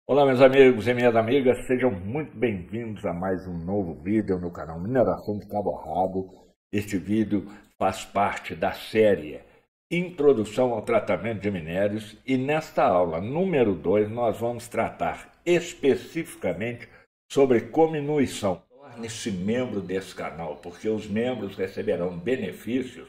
Olá, meus amigos e minhas amigas, sejam muito bem-vindos a mais um novo vídeo no canal Mineração de Cabo Rabo. Este vídeo faz parte da série Introdução ao Tratamento de Minérios e nesta aula número 2 nós vamos tratar especificamente sobre cominuição. Torne-se membro desse canal, porque os membros receberão benefícios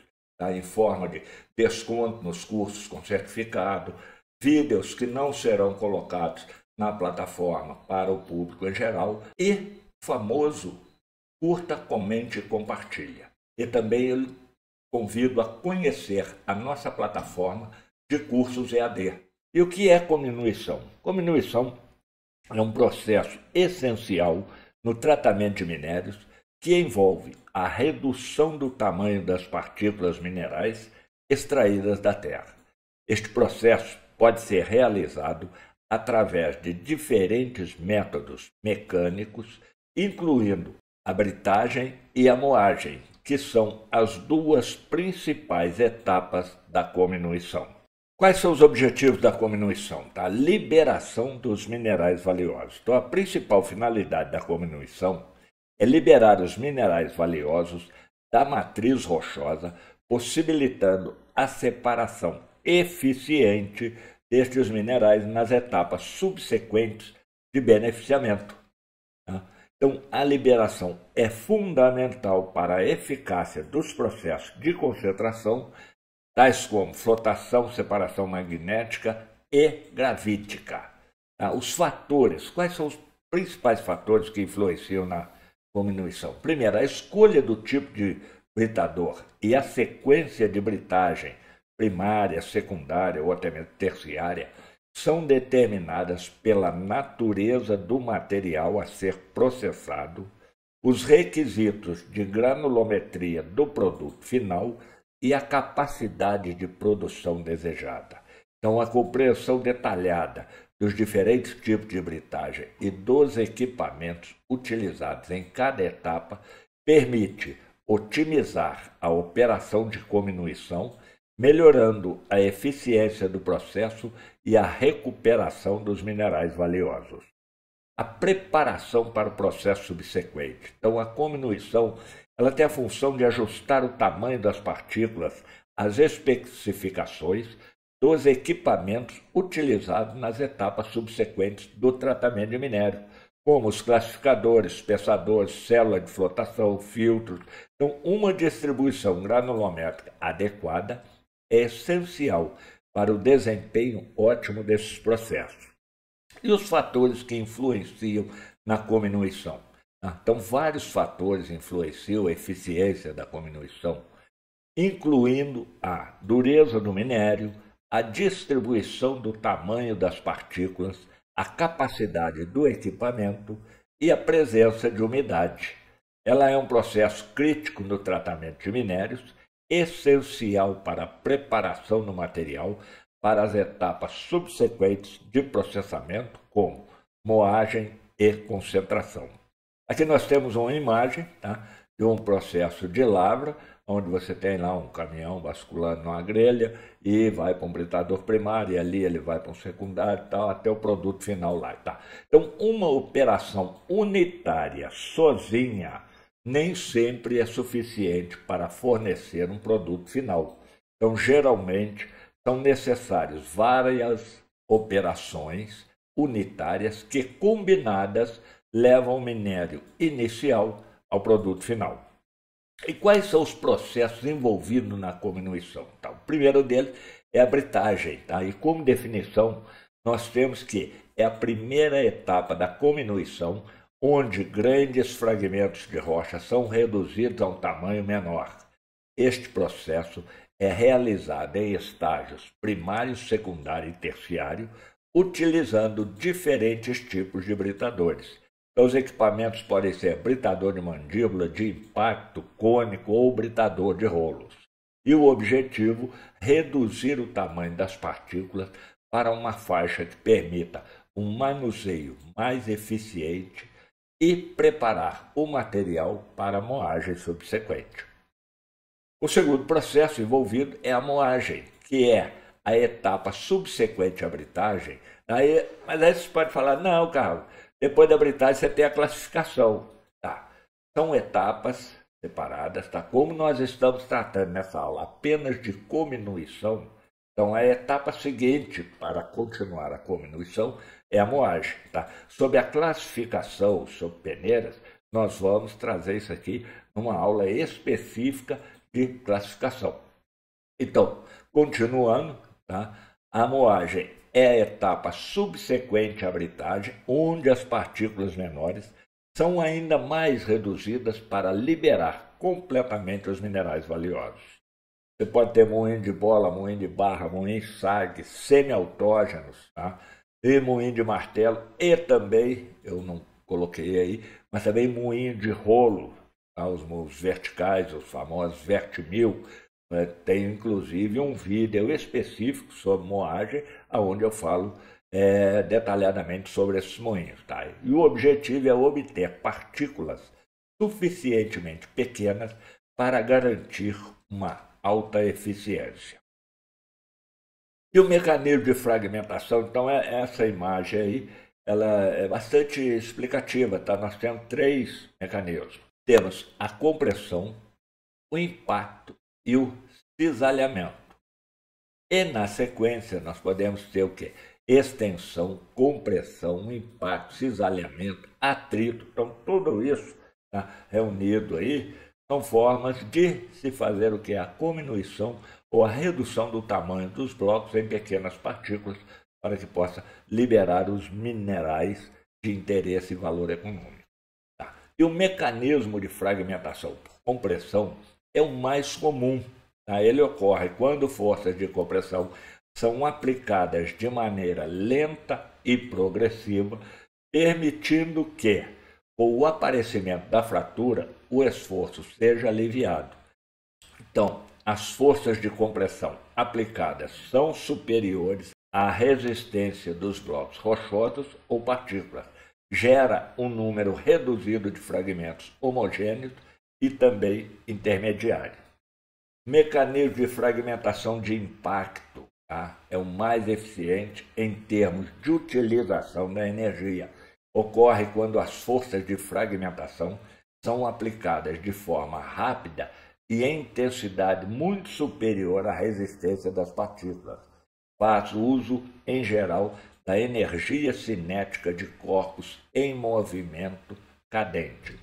em forma de desconto nos cursos com certificado, vídeos que não serão colocados na plataforma para o público em geral e famoso curta, comente e compartilha. E também eu convido a conhecer a nossa plataforma de cursos EAD. E o que é cominuição? Cominuição é um processo essencial no tratamento de minérios que envolve a redução do tamanho das partículas minerais extraídas da Terra. Este processo pode ser realizado através de diferentes métodos mecânicos, incluindo a britagem e a moagem, que são as duas principais etapas da cominuição. Quais são os objetivos da cominuição? A liberação dos minerais valiosos. Então, a principal finalidade da cominuição é liberar os minerais valiosos da matriz rochosa, possibilitando a separação eficiente destes minerais nas etapas subsequentes de beneficiamento. Então, a liberação é fundamental para a eficácia dos processos de concentração, tais como flotação, separação magnética e gravítica. Os fatores, quais são os principais fatores que influenciam na cominuição? Primeiro, a escolha do tipo de britador e a sequência de britagem primária, secundária ou até mesmo terciária, são determinadas pela natureza do material a ser processado, os requisitos de granulometria do produto final e a capacidade de produção desejada. Então, a compreensão detalhada dos diferentes tipos de britagem e dos equipamentos utilizados em cada etapa permite otimizar a operação de cominuição, melhorando a eficiência do processo e a recuperação dos minerais valiosos. A preparação para o processo subsequente. Então, a cominuição ela tem a função de ajustar o tamanho das partículas às especificações dos equipamentos utilizados nas etapas subsequentes do tratamento de minério, como os classificadores, pesadores, célula de flotação, filtros. Então, uma distribuição granulométrica adequada é essencial para o desempenho ótimo desses processos. E os fatores que influenciam na cominuição? Então, vários fatores influenciam a eficiência da cominuição, incluindo a dureza do minério, a distribuição do tamanho das partículas, a capacidade do equipamento e a presença de umidade. Ela é um processo crítico no tratamento de minérios, essencial para a preparação do material para as etapas subsequentes de processamento, como moagem e concentração. Aqui nós temos uma imagem de um processo de lavra, onde você tem lá um caminhão basculando numa grelha e vai para um britador primário, e ali ele vai para um secundário, até o produto final lá. Então, uma operação unitária, sozinha, nem sempre é suficiente para fornecer um produto final. Então, geralmente, são necessárias várias operações unitárias que, combinadas, levam o minério inicial ao produto final. E quais são os processos envolvidos na cominuição? O primeiro deles é a britagem. E como definição, nós temos que é a primeira etapa da cominuição, onde grandes fragmentos de rocha são reduzidos a um tamanho menor. Este processo é realizado em estágios primário, secundário e terciário, utilizando diferentes tipos de britadores. Então, os equipamentos podem ser britador de mandíbula, de impacto, cônico ou britador de rolos. E o objetivo é reduzir o tamanho das partículas para uma faixa que permita um manuseio mais eficiente e preparar o material para a moagem subsequente. O segundo processo envolvido é a moagem, que é a etapa subsequente à britagem, Mas aí você pode falar, não, Carlos, depois da britagem você tem a classificação. Tá. São etapas separadas, tá? Como nós estamos tratando nessa aula apenas de cominuição, então a etapa seguinte para continuar a cominuição é a moagem, tá? Sobre a classificação, sobre peneiras, nós vamos trazer isso aqui numa aula específica de classificação. Então, continuando, tá? A moagem é a etapa subsequente à britagem, onde as partículas menores são ainda mais reduzidas para liberar completamente os minerais valiosos. Você pode ter moinho de bola, moinho de barra, moinho de SAG, semi-autógenos, tá? E moinho de martelo, e também, eu não coloquei aí, mas também moinho de rolo, tá? Os verticais, os famosos vertimil. Tem inclusive um vídeo específico sobre moagem, onde eu falo detalhadamente sobre esses moinhos. Tá? E o objetivo é obter partículas suficientemente pequenas para garantir uma alta eficiência. E o mecanismo de fragmentação, então, essa imagem aí, ela é bastante explicativa. Tá? Nós temos 3 mecanismos. Temos a compressão, o impacto e o cisalhamento. E na sequência nós podemos ter o quê? Extensão, compressão, impacto, cisalhamento, atrito. Então tudo isso, tá, reunido aí são formas de se fazer o que? A cominuição ou a redução do tamanho dos blocos em pequenas partículas para que possa liberar os minerais de interesse e valor econômico. Tá? E o mecanismo de fragmentação por compressão é o mais comum. Tá? Ele ocorre quando forças de compressão são aplicadas de maneira lenta e progressiva, permitindo que, com o aparecimento da fratura, o esforço seja aliviado. Então, as forças de compressão aplicadas são superiores à resistência dos blocos rochosos ou partículas. Gera um número reduzido de fragmentos homogêneos e também intermediários. Mecanismo de fragmentação de impacto, tá? É o mais eficiente em termos de utilização da energia. Ocorre quando as forças de fragmentação são aplicadas de forma rápida e em intensidade muito superior à resistência das partículas. Faz uso, em geral, da energia cinética de corpos em movimento cadente.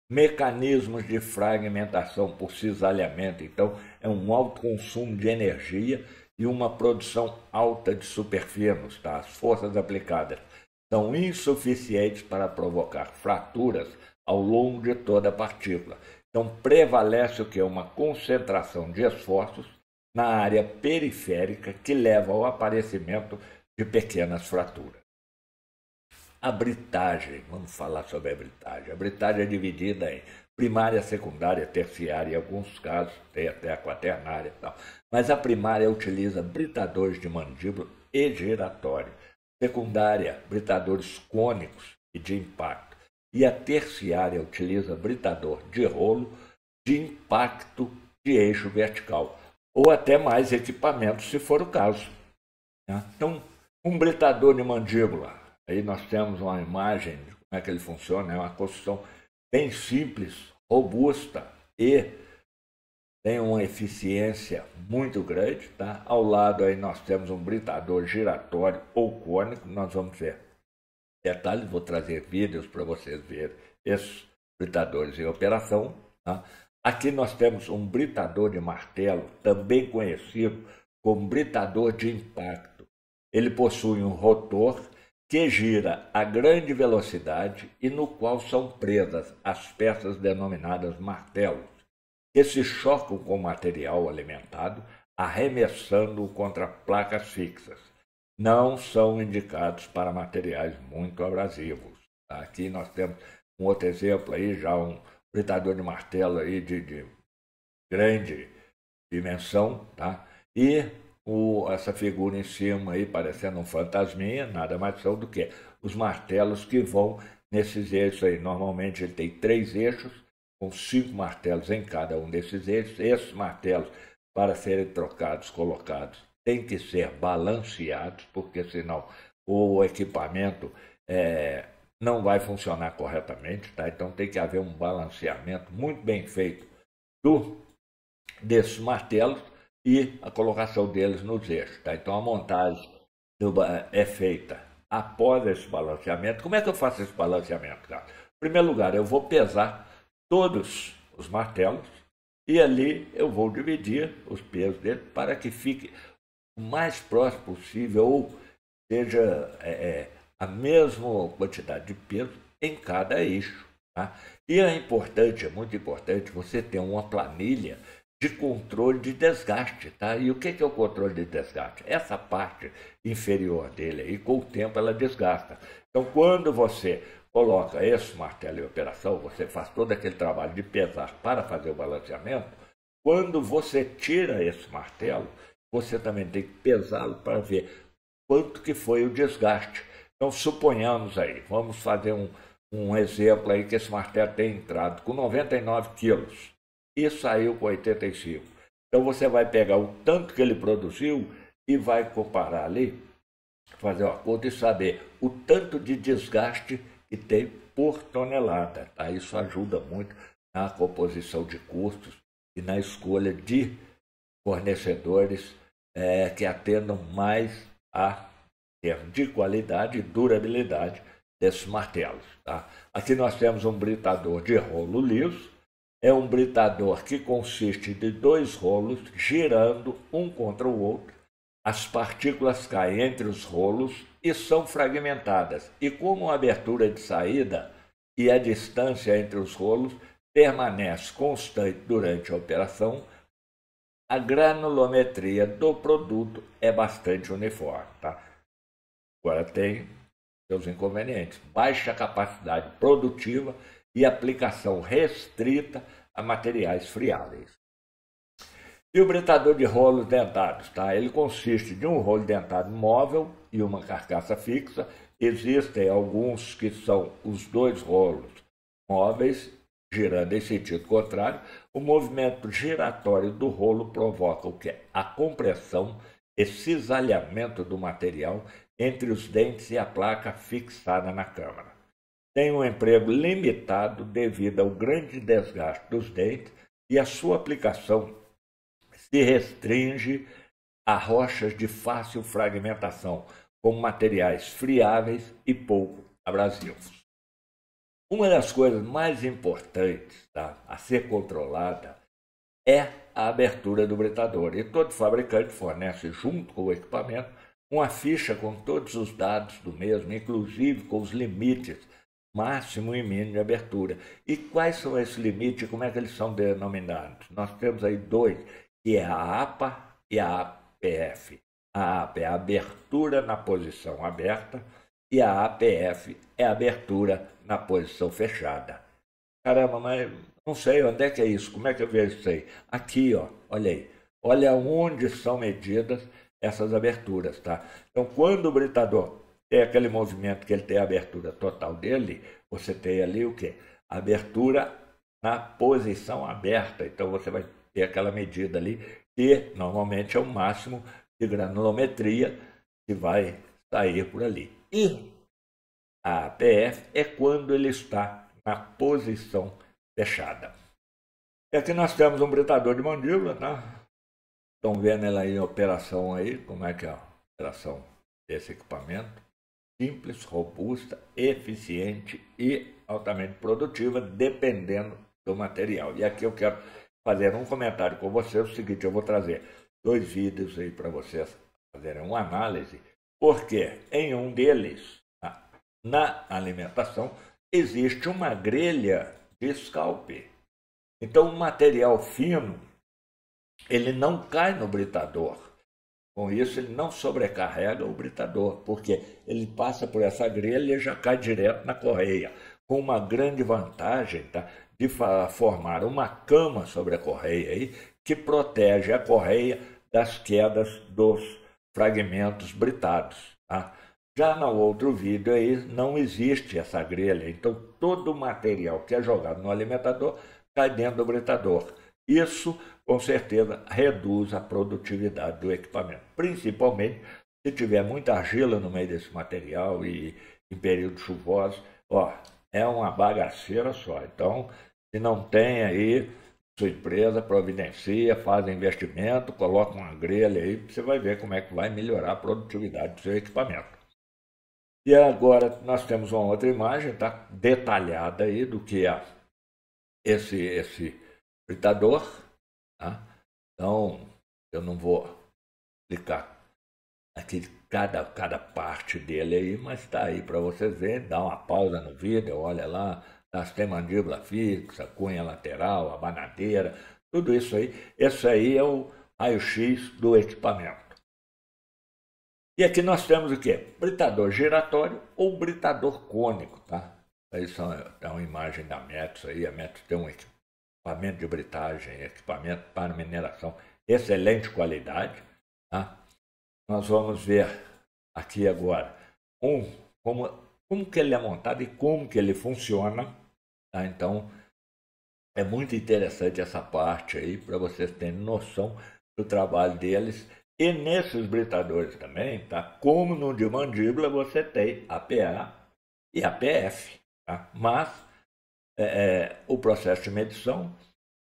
Mecanismos de fragmentação por cisalhamento, então, é um alto consumo de energia e uma produção alta de superfinos. Tá? As forças aplicadas são insuficientes para provocar fraturas ao longo de toda a partícula. Então, prevalece o que? Uma concentração de esforços na área periférica que leva ao aparecimento de pequenas fraturas. A britagem, vamos falar sobre a britagem. A britagem é dividida em primária, secundária, terciária, em alguns casos tem até a quaternária e tal. Mas a primária utiliza britadores de mandíbula e giratório. Secundária, britadores cônicos e de impacto. E a terciária utiliza britador de rolo de impacto de eixo vertical, ou até mais equipamentos, se for o caso. Então, um britador de mandíbula, aí nós temos uma imagem de como é que ele funciona, é uma construção bem simples, robusta e tem uma eficiência muito grande. Tá? Ao lado aí nós temos um britador giratório ou cônico, nós vamos ver detalhes, vou trazer vídeos para vocês verem esses britadores em operação. Tá? Aqui nós temos um britador de martelo, também conhecido como britador de impacto. Ele possui um rotor que gira a grande velocidade e no qual são presas as peças denominadas martelos, que se chocam com o material alimentado, arremessando-o contra placas fixas. Não são indicados para materiais muito abrasivos. Aqui nós temos um outro exemplo aí, já um britador de martelo aí de grande dimensão, tá? E essa figura em cima aí parecendo um fantasminha, nada mais são do que os martelos que vão nesses eixos aí. Normalmente ele tem 3 eixos, com 5 martelos em cada um desses eixos. Esses martelos, para serem trocados, colocados têm que ser balanceados, porque senão o equipamento não vai funcionar corretamente, tá? Então tem que haver um balanceamento muito bem feito desses martelos e a colocação deles nos eixos, tá? Então a montagem é feita após esse balanceamento. Como é que eu faço esse balanceamento, cara? Em primeiro lugar, eu vou pesar todos os martelos e ali eu vou dividir os pesos dele para que fique o mais próximo possível, ou seja, a mesma quantidade de peso em cada eixo. Tá? E é importante, é muito importante você ter uma planilha de controle de desgaste. Tá? E o que é o controle de desgaste? Essa parte inferior dele aí, com o tempo ela desgasta. Então, quando você coloca esse martelo em operação, você faz todo aquele trabalho de pesar para fazer o balanceamento. Quando você tira esse martelo, você também tem que pesá-lo para ver quanto que foi o desgaste. Então, suponhamos aí, vamos fazer um exemplo aí que esse martelo tem entrado com 99 quilos e saiu com 85. Então, você vai pegar o tanto que ele produziu e vai comparar ali, fazer uma conta e saber o tanto de desgaste que tem por tonelada. Tá? Isso ajuda muito na composição de custos e na escolha de fornecedores que atendam mais a termos de qualidade e durabilidade desses martelos. Tá? Aqui nós temos um britador de rolo liso. É um britador que consiste de 2 rolos girando um contra o outro. As partículas caem entre os rolos e são fragmentadas. E como a abertura de saída e a distância entre os rolos permanece constante durante a operação, a granulometria do produto é bastante uniforme. Tá? Agora tem seus inconvenientes. Baixa capacidade produtiva e aplicação restrita a materiais friáveis. E o britador de rolos dentados, tá? Ele consiste de um rolo dentado móvel e uma carcaça fixa. Existem alguns que são os 2 rolos móveis, girando em sentido contrário. O movimento giratório do rolo provoca o que? A compressão e cisalhamento do material entre os dentes e a placa fixada na câmara. Tem um emprego limitado devido ao grande desgaste dos dentes e a sua aplicação se restringe a rochas de fácil fragmentação, como materiais friáveis e pouco abrasivos. Uma das coisas mais importantes, tá, a ser controlada é a abertura do britador. E todo fabricante fornece, junto com o equipamento, uma ficha com todos os dados do mesmo, inclusive com os limites máximo e mínimo de abertura. E quais são esses limites e como é que eles são denominados? Nós temos aí 2, que é a APA e a APF. A APA é a abertura na posição aberta e a APF é a abertura na posição fechada. Caramba, mas não sei onde é que é isso, como é que eu vejo isso aí? Aqui, ó, olha aí. Olha onde são medidas essas aberturas, tá? Então, quando o britador tem aquele movimento que ele tem a abertura total dele, você tem ali o quê? A abertura na posição aberta. Então, você vai ter aquela medida ali, que normalmente é o máximo de granulometria que vai sair por ali. E a APF é quando ele está na posição fechada. E aqui nós temos um britador de mandíbula, tá? Estão vendo ela aí em operação aí, como é que é a operação desse equipamento. Simples, robusta, eficiente e altamente produtiva, dependendo do material. E aqui eu quero fazer um comentário com vocês. O seguinte, eu vou trazer 2 vídeos aí para vocês fazerem uma análise, porque em um deles, na alimentação, existe uma grelha de scalp. Então, o material fino, ele não cai no britador. Com isso, ele não sobrecarrega o britador, porque ele passa por essa grelha e já cai direto na correia, com uma grande vantagem, tá, de formar uma cama sobre a correia aí, que protege a correia das quedas dos fragmentos britados. Tá? Já no outro vídeo aí não existe essa grelha, então todo o material que é jogado no alimentador cai dentro do britador. Isso com certeza reduz a produtividade do equipamento, principalmente se tiver muita argila no meio desse material e em período chuvoso, ó, é uma bagaceira só. Então, se não tem aí, sua empresa providencia, faz investimento, coloca uma grelha aí, você vai ver como é que vai melhorar a produtividade do seu equipamento. E agora nós temos uma outra imagem, tá, detalhada aí do que é esse britador, tá? Então, eu não vou explicar aqui cada parte dele aí, mas está aí para vocês verem, dá uma pausa no vídeo, olha lá, tem mandíbula fixa, cunha lateral, abanadeira, tudo isso aí. Esse aí é o raio-x do equipamento. E aqui nós temos o quê? Britador giratório ou britador cônico, tá? Aí é uma imagem da Metsus aí, a Metsus tem um equipamento de britagem, equipamento para mineração, excelente qualidade, tá? Nós vamos ver aqui agora como que ele é montado e como que ele funciona, tá? Então, é muito interessante essa parte aí, para vocês terem noção do trabalho deles. E nesses britadores também, tá? Como no de mandíbula, você tem APA e APF, tá? Mas o processo de medição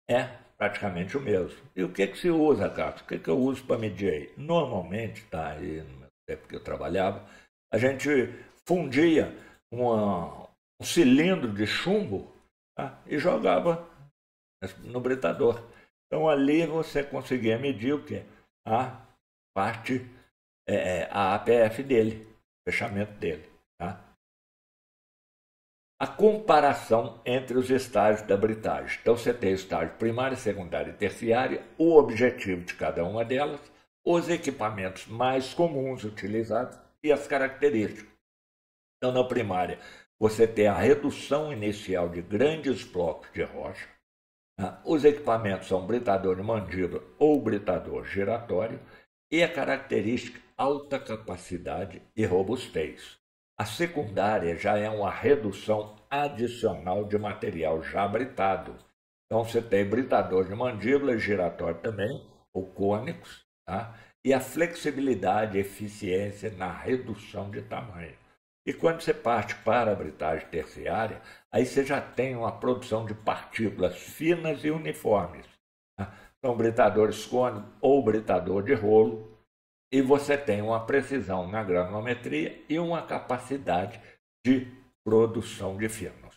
é praticamente o mesmo. E o que se usa, Cássio? O que eu uso para medir aí? Normalmente, tá? Aí no meu tempo que eu trabalhava, a gente fundia um cilindro de chumbo, tá? E jogava no britador. Então ali você conseguia medir o quê? A parte, a APF dele, fechamento dele, tá? A comparação entre os estágios da britagem. Então você tem o estágio primário, secundário e terciário, o objetivo de cada uma delas, os equipamentos mais comuns utilizados e as características. Então na primária você tem a redução inicial de grandes blocos de rocha. Os equipamentos são britador de mandíbula ou britador giratório e a característica alta capacidade e robustez. A secundária já é uma redução adicional de material já britado. Então você tem britador de mandíbula, giratório também, ou cônicos, tá? E a flexibilidade e eficiência na redução de tamanho. E quando você parte para a britagem terciária, aí você já tem uma produção de partículas finas e uniformes. Tá? São britadores cônicos ou britador de rolo, e você tem uma precisão na granulometria e uma capacidade de produção de finos.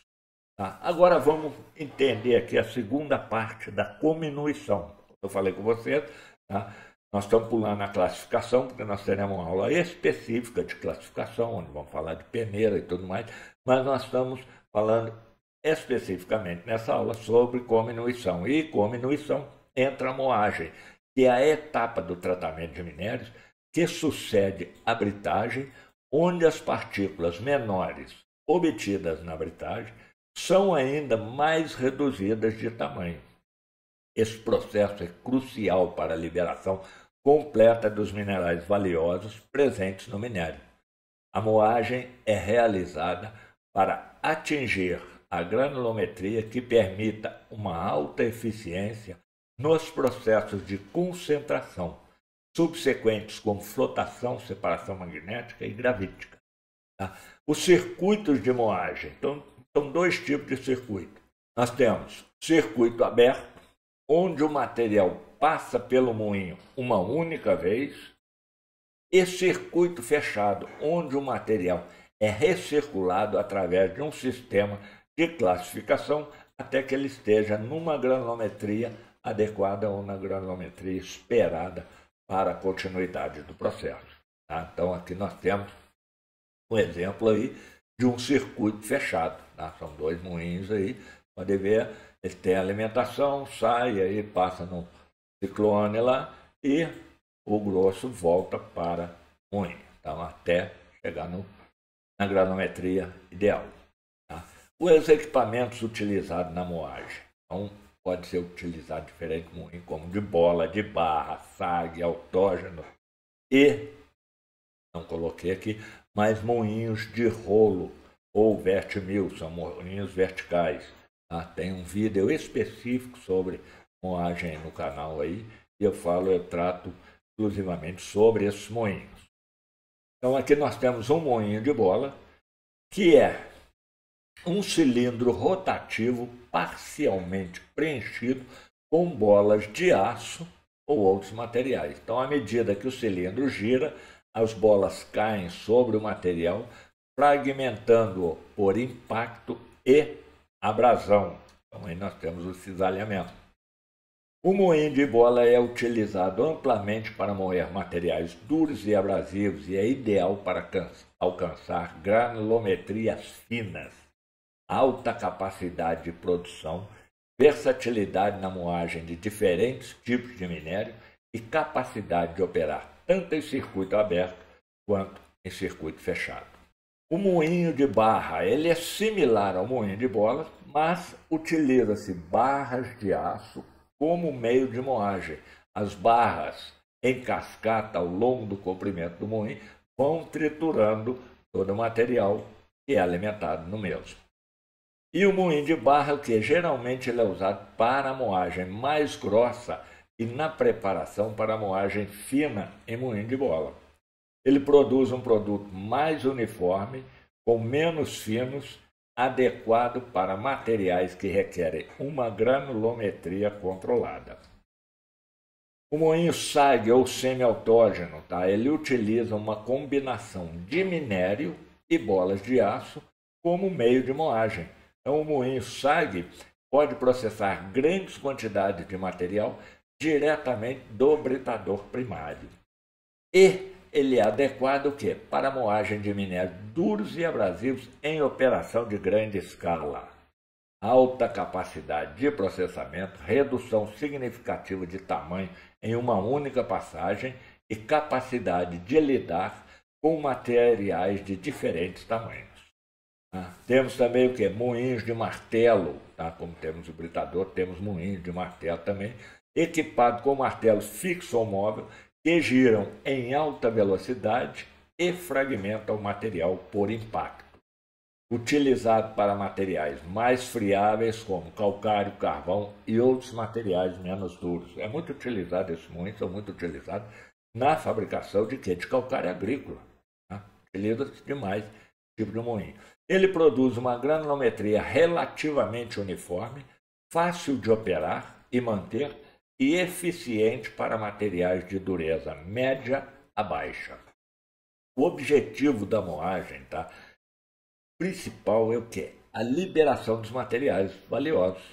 Tá? Agora vamos entender aqui a segunda parte da cominuição. Eu falei com vocês, tá? Nós estamos pulando a classificação, porque nós teremos uma aula específica de classificação, onde vamos falar de peneira e tudo mais, mas nós estamos falando especificamente nessa aula sobre cominuição. E cominuição entra a moagem, que é a etapa do tratamento de minérios que sucede à britagem, onde as partículas menores obtidas na britagem são ainda mais reduzidas de tamanho. Esse processo é crucial para a liberação completa dos minerais valiosos presentes no minério. A moagem é realizada para atingir a granulometria que permita uma alta eficiência nos processos de concentração, subsequentes como flotação, separação magnética e gravítica. Tá? Os circuitos de moagem, então, são dois tipos de circuito. Nós temos circuito aberto, onde o material passa pelo moinho uma única vez, e circuito fechado, onde o material é recirculado através de um sistema de classificação até que ele esteja numa granulometria adequada ou na granulometria esperada para a continuidade do processo. Tá? Então aqui nós temos um exemplo aí de um circuito fechado. Tá? São dois moinhos aí, pode ver, ele tem alimentação, sai, aí passa no ciclone lá e o grosso volta para o moinho, então, até chegar na granulometria ideal. Tá? Os equipamentos utilizados na moagem. Então, pode ser utilizado diferente moinho, como de bola, de barra, SAG, autógeno e, não coloquei aqui, mas moinhos de rolo ou vertimil, são moinhos verticais. Tá? Tem um vídeo específico sobre moagem no canal aí, e eu trato exclusivamente sobre esses moinhos. Então aqui nós temos um moinho de bola, que é um cilindro rotativo parcialmente preenchido com bolas de aço ou outros materiais. Então, à medida que o cilindro gira, as bolas caem sobre o material, fragmentando-o por impacto e abrasão. Então, aí nós temos o cisalhamento. O moinho de bola é utilizado amplamente para moer materiais duros e abrasivos e é ideal para alcançar granulometrias finas, alta capacidade de produção, versatilidade na moagem de diferentes tipos de minério e capacidade de operar tanto em circuito aberto quanto em circuito fechado. O moinho de barra ele é similar ao moinho de bola, mas utiliza-se barras de aço como meio de moagem. As barras em cascata ao longo do comprimento do moinho vão triturando todo o material que é alimentado no mesmo. E o moinho de barra, que geralmente ele é usado para a moagem mais grossa e na preparação para a moagem fina em moinho de bola. Ele produz um produto mais uniforme, com menos finos, adequado para materiais que requerem uma granulometria controlada. O moinho SAG ou semiautógeno, ele utiliza uma combinação de minério e bolas de aço como meio de moagem. Então, o moinho SAG pode processar grandes quantidades de material diretamente do britador primário. E ele é adequado para a moagem de minérios duros e abrasivos em operação de grande escala. Alta capacidade de processamento, redução significativa de tamanho em uma única passagem e capacidade de lidar com materiais de diferentes tamanhos. Temos também o que? Moinhos de martelo, como temos o britador, temos moinhos de martelo também, equipado com martelo fixo ou móvel, que giram em alta velocidade e fragmentam o material por impacto. Utilizado para materiais mais friáveis, como calcário, carvão e outros materiais menos duros. É muito utilizado, esses moinhos são muito utilizados na fabricação de quê? De calcário agrícola. Utiliza-se demais esse tipo de moinho. Ele produz uma granulometria relativamente uniforme, fácil de operar e manter e eficiente para materiais de dureza média a baixa. O objetivo da moagem principal é o quê? A liberação dos materiais valiosos.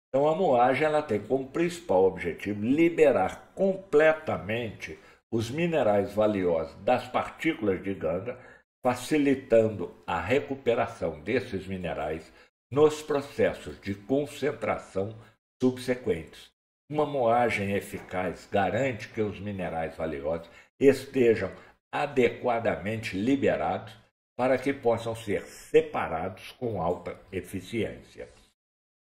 Então a moagem ela tem como principal objetivo liberar completamente os minerais valiosos das partículas de Ganga, facilitando a recuperação desses minerais nos processos de concentração subsequentes. Uma moagem eficaz garante que os minerais valiosos estejam adequadamente liberados para que possam ser separados com alta eficiência.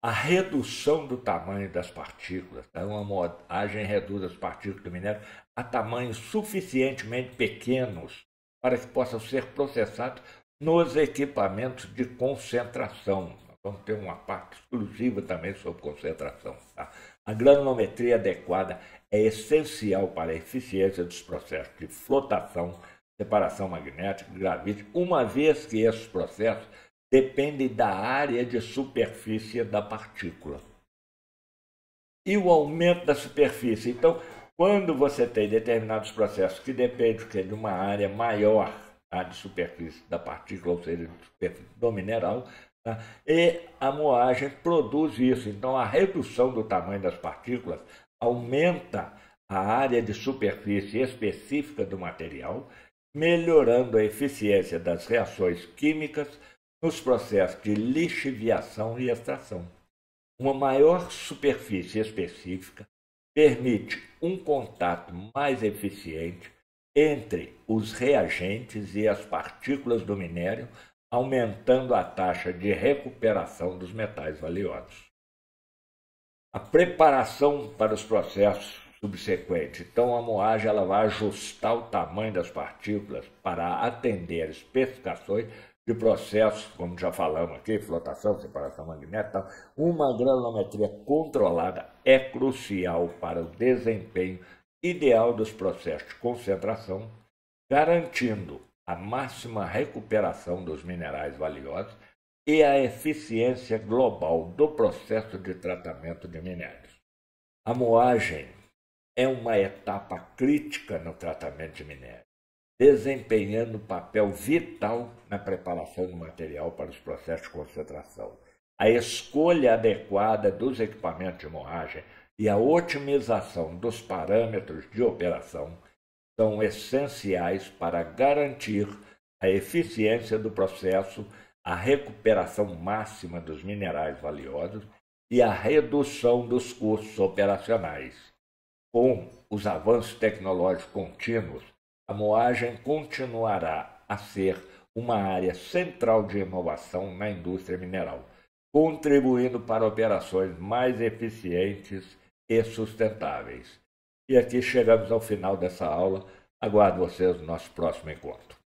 A redução do tamanho das partículas, uma moagem reduz as partículas do minério a tamanhos suficientemente pequenos para que possam ser processados nos equipamentos de concentração. Vamos ter uma parte exclusiva também sobre concentração. A granulometria adequada é essencial para a eficiência dos processos de flotação, separação magnética e gravítica, uma vez que esses processos dependem da área de superfície da partícula. E o aumento da superfície. Então, quando você tem determinados processos que dependem de uma área maior de superfície da partícula, ou seja, de superfície do mineral, e a moagem produz isso. Então, a redução do tamanho das partículas aumenta a área de superfície específica do material, melhorando a eficiência das reações químicas nos processos de lixiviação e extração. Uma maior superfície específica permite um contato mais eficiente entre os reagentes e as partículas do minério, aumentando a taxa de recuperação dos metais valiosos. A preparação para os processos subsequentes. Então, a moagem ela vai ajustar o tamanho das partículas para atender especificações de processos, como já falamos aqui, flotação, separação magnética, uma granulometria controlada é crucial para o desempenho ideal dos processos de concentração, garantindo a máxima recuperação dos minerais valiosos e a eficiência global do processo de tratamento de minérios. A moagem é uma etapa crítica no tratamento de minérios, desempenhando papel vital na preparação do material para os processos de concentração. A escolha adequada dos equipamentos de moagem e a otimização dos parâmetros de operação são essenciais para garantir a eficiência do processo, a recuperação máxima dos minerais valiosos e a redução dos custos operacionais. Com os avanços tecnológicos contínuos, a moagem continuará a ser uma área central de inovação na indústria mineral, contribuindo para operações mais eficientes e sustentáveis. E aqui chegamos ao final dessa aula. Aguardo vocês no nosso próximo encontro.